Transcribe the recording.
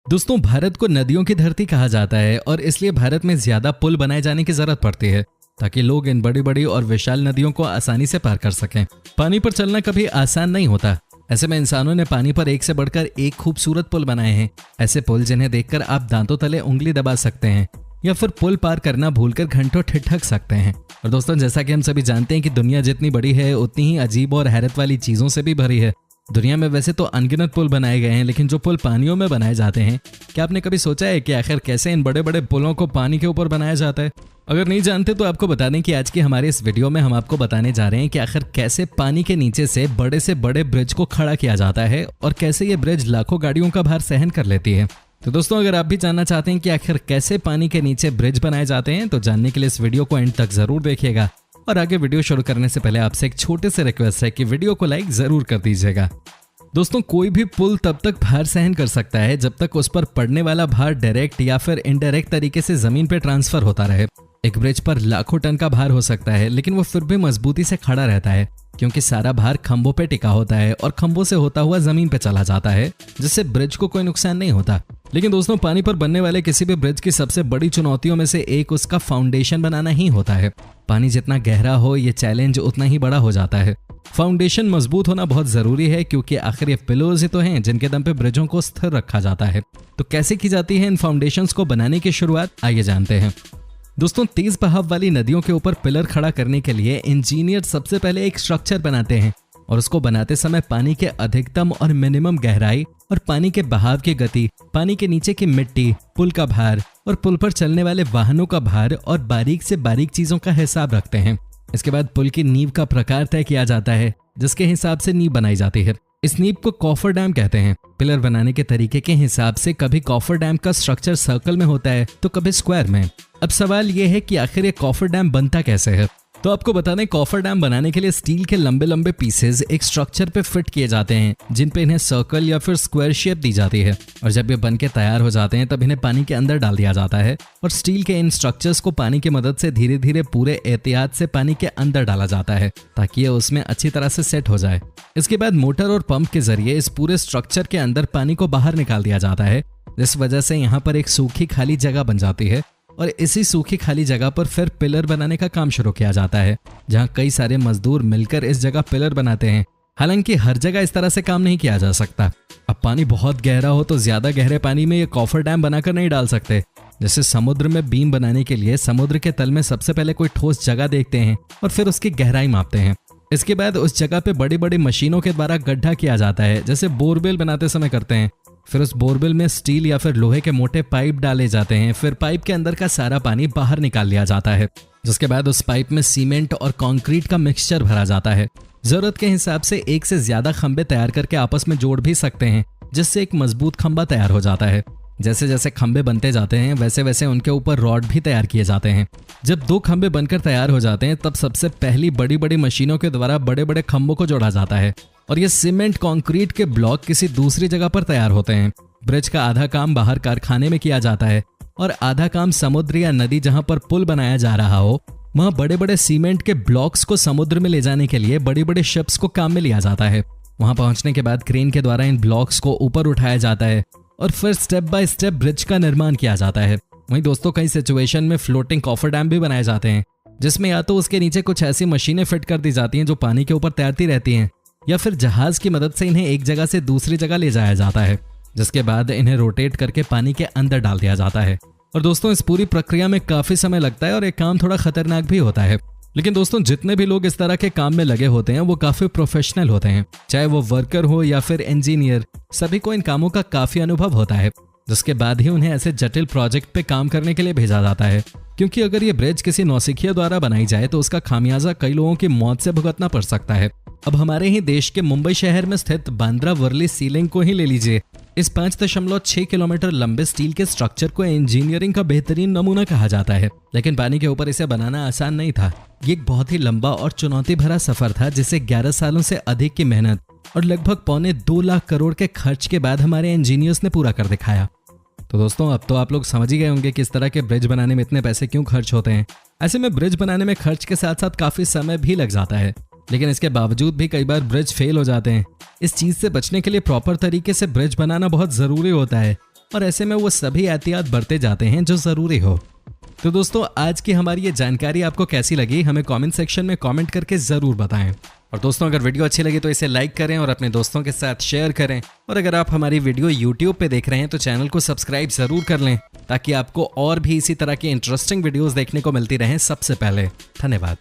दोस्तों, भारत को नदियों की धरती कहा जाता है और इसलिए भारत में ज्यादा पुल बनाए जाने की जरूरत पड़ती है ताकि लोग इन बड़ी बड़ी और विशाल नदियों को आसानी से पार कर सकें। पानी पर चलना कभी आसान नहीं होता। ऐसे में इंसानों ने पानी पर एक से बढ़कर एक खूबसूरत पुल बनाए हैं। ऐसे पुल जिन्हें देखकर आप दांतों तले उंगली दबा सकते हैं या फिर पुल पार करना भूलकर घंटों ठिठक सकते हैं। और दोस्तों, जैसा कि हम सभी जानते हैं कि दुनिया जितनी बड़ी है उतनी ही अजीब और हैरत वाली चीजों से भी भरी है। दुनिया में वैसे तो अनगिनत पुल बनाए गए हैं, लेकिन जो पुल पानियों में बनाए जाते हैं, क्या आपने कभी सोचा है कि आखिर कैसे इन बड़े बड़े पुलों को पानी के ऊपर बनाया जाता है? अगर नहीं जानते तो आपको बता दें कि आज की हमारे इस वीडियो में हम आपको बताने जा रहे हैं कि आखिर कैसे पानी के नीचे से बड़े ब्रिज को खड़ा किया जाता है और कैसे ये ब्रिज लाखों गाड़ियों का भार सहन कर लेती है। तो दोस्तों, अगर आप भी जानना चाहते हैं कि आखिर कैसे पानी के नीचे ब्रिज बनाए जाते हैं तो जानने के लिए इस वीडियो को एंड तक जरूर देखिएगा। और आगे वीडियो शुरू करने से पहले आपसे एक छोटे से रिक्वेस्ट है कि वीडियो को लाइक जरूर कर दीजिएगा। दोस्तों, कोई भी पुल तब तक भार सहन कर सकता है जब तक उस पर पड़ने वाला भार डायरेक्ट या फिर इनडायरेक्ट तरीके से जमीन पर ट्रांसफर होता रहे। एक ब्रिज पर लाखों टन का भार हो सकता है, लेकिन वो फिर भी मजबूती से खड़ा रहता है क्योंकि सारा भार खंभों पे टिका होता है और खंभों से होता हुआ जमीन पे चला जाता है, जिससे ब्रिज को कोई नुकसान नहीं होता। लेकिन दोस्तों, पानी पर बनने वाले किसी भी ब्रिज की सबसे बड़ी चुनौतियों में से एक उसका फाउंडेशन बनाना ही होता है। पानी जितना गहरा हो, ये चैलेंज उतना ही बड़ा हो जाता है। फाउंडेशन मजबूत होना बहुत जरूरी है क्योंकि आखिर ये पिलर्स ही तो हैं जिनके दम पे ब्रिजों को स्थिर रखा जाता है। तो कैसे की जाती है इन फाउंडेशंस को बनाने की शुरुआत, आइए जानते हैं। दोस्तों, तेज बहाव वाली नदियों के ऊपर पिलर खड़ा करने के लिए इंजीनियर सबसे पहले एक स्ट्रक्चर बनाते हैं और उसको बनाते समय पानी के अधिकतम और मिनिमम गहराई और पानी के बहाव की गति, पानी के नीचे की मिट्टी, पुल का भार और पुल पर चलने वाले वाहनों का भार और बारीक से बारीक चीजों का हिसाब रखते हैं। इसके बाद पुल की नींव का प्रकार तय किया जाता है जिसके हिसाब से नींव बनाई जाती है। इस नींव को कॉफर डैम कहते हैं। पिलर बनाने के तरीके के हिसाब से कभी कॉफर डैम का स्ट्रक्चर सर्कल में होता है तो कभी स्क्वायर में। अब सवाल यह है कि आखिर ये कॉफर डैम बनता कैसे है। तो आपको बता दें, कॉफर डैम बनाने के लिए स्टील के लंबे लंबे पीसेज एक स्ट्रक्चर पे फिट किए जाते हैं जिन पे इन्हें सर्कल या फिर स्क्वायर शेप दी जाती है। और जब ये बन के तैयार हो जाते हैं तब इन्हें पानी के अंदर डाल दिया जाता है और स्टील के इन स्ट्रक्चर्स को पानी की मदद से धीरे धीरे पूरे एहतियात से पानी के अंदर डाला जाता है ताकि ये उसमें अच्छी तरह से सेट हो जाए। इसके बाद मोटर और पंप के जरिए इस पूरे स्ट्रक्चर के अंदर पानी को बाहर निकाल दिया जाता है, जिस वजह से यहाँ पर एक सूखी खाली जगह बन जाती है और इसी सूखी खाली जगह पर फिर पिलर बनाने का काम शुरू किया जाता है, जहां कई सारे मजदूर मिलकर इस जगह पिलर बनाते हैं। हालांकि हर जगह इस तरह से काम नहीं किया जा सकता। अब पानी बहुत गहरा हो तो ज्यादा गहरे पानी में ये कॉफर डैम बनाकर नहीं डाल सकते। जैसे समुद्र में बीम बनाने के लिए समुद्र के तल में सबसे पहले कोई ठोस जगह देखते हैं और फिर उसकी गहराई मापते हैं। इसके बाद उस जगह पे बड़ी बड़ी मशीनों के द्वारा गड्ढा किया जाता है, जैसे बोरवेल बनाते समय करते हैं। फिर उस बोरवेल में स्टील या फिर लोहे के मोटे पाइप डाले जाते हैं। फिर पाइप के अंदर का सारा पानी बाहर निकाल लिया जाता है, जिसके बाद उस पाइप में सीमेंट और कंक्रीट का मिक्सचर भरा जाता है। जरूरत के हिसाब से एक से ज्यादा खंबे तैयार करके आपस में जोड़ भी सकते हैं, जिससे एक मजबूत खंबा तैयार हो जाता है। जैसे जैसे खंबे बनते जाते हैं वैसे वैसे उनके ऊपर रॉड भी तैयार किए जाते हैं। जब 2 खंबे बनकर तैयार हो जाते हैं तब सबसे पहली बड़ी बड़ी मशीनों के द्वारा बड़े बड़े खंभों को जोड़ा जाता है और ये सीमेंट कंक्रीट के ब्लॉक किसी दूसरी जगह पर तैयार होते हैं। ब्रिज का आधा काम बाहर कारखाने में किया जाता है और आधा काम समुद्र या नदी जहां पर पुल बनाया जा रहा हो वहां बड़े बड़े सीमेंट के ब्लॉक्स को समुद्र में ले जाने के लिए बड़ी बड़े शिप्स को काम में लिया जाता है। वहां पहुंचने के बाद क्रेन के द्वारा इन ब्लॉक्स को ऊपर उठाया जाता है और फिर स्टेप बाय स्टेप ब्रिज का निर्माण किया जाता है। वहीं दोस्तों, कई सिचुएशन में फ्लोटिंग कॉफर डैम भी बनाए जाते हैं, जिसमें या तो उसके नीचे कुछ ऐसी मशीनें फिट कर दी जाती हैं जो पानी के ऊपर तैरती रहती हैं, या फिर जहाज की मदद से इन्हें एक जगह से दूसरी जगह ले जाया जाता है, जिसके बाद इन्हें रोटेट करके पानी के अंदर डाल दिया जाता है। और दोस्तों, इस पूरी प्रक्रिया में काफी समय लगता है और ये काम थोड़ा खतरनाक भी होता है। लेकिन दोस्तों, जितने भी लोग इस तरह के काम में लगे होते हैं वो काफी प्रोफेशनल होते हैं, चाहे वो वर्कर हो या फिर इंजीनियर, सभी को इन कामों का काफी अनुभव होता है, जिसके बाद ही उन्हें ऐसे जटिल प्रोजेक्ट पे काम करने के लिए भेजा जाता है। क्योंकि अगर ये ब्रिज किसी नौसिखिया द्वारा बनाई जाए तो उसका खामियाजा कई लोगों की मौत से भुगतना पड़ सकता है। अब हमारे ही देश के मुंबई शहर में स्थित बांद्रा वर्ली सी लिंक को ही ले लीजिए। इस 5.6 किलोमीटर लंबे स्टील के स्ट्रक्चर को इंजीनियरिंग का बेहतरीन नमूना कहा जाता है, लेकिन पानी के ऊपर इसे बनाना आसान नहीं था। ये एक बहुत ही लंबा और चुनौती भरा सफर था जिसे 11 सालों से अधिक की मेहनत और लगभग 2.25 लाख करोड़ के खर्च के बाद हमारे इंजीनियर्स ने पूरा कर दिखाया। तो दोस्तों, अब तो आप लोग समझ ही गए होंगे कि इस तरह के ब्रिज बनाने में इतने पैसे क्यों खर्च होते हैं। ऐसे में ब्रिज बनाने में खर्च के साथ साथ काफी समय भी लग जाता है, लेकिन इसके बावजूद भी कई बार ब्रिज फेल हो जाते हैं। इस चीज से बचने के लिए प्रॉपर तरीके से ब्रिज बनाना बहुत जरूरी होता है, और ऐसे में वो सभी एहतियात बरते जाते हैं जो जरूरी हो। तो दोस्तों, आज की हमारी ये जानकारी आपको कैसी लगी हमें कमेंट सेक्शन में कमेंट करके जरूर बताएं। और दोस्तों, अगर वीडियो अच्छी लगी तो इसे लाइक करें और अपने दोस्तों के साथ शेयर करें। और अगर आप हमारी वीडियो YouTube पे देख रहे हैं तो चैनल को सब्सक्राइब जरूर कर लें, ताकि आपको और भी इसी तरह की इंटरेस्टिंग वीडियोस देखने को मिलती रहें सबसे पहले। धन्यवाद।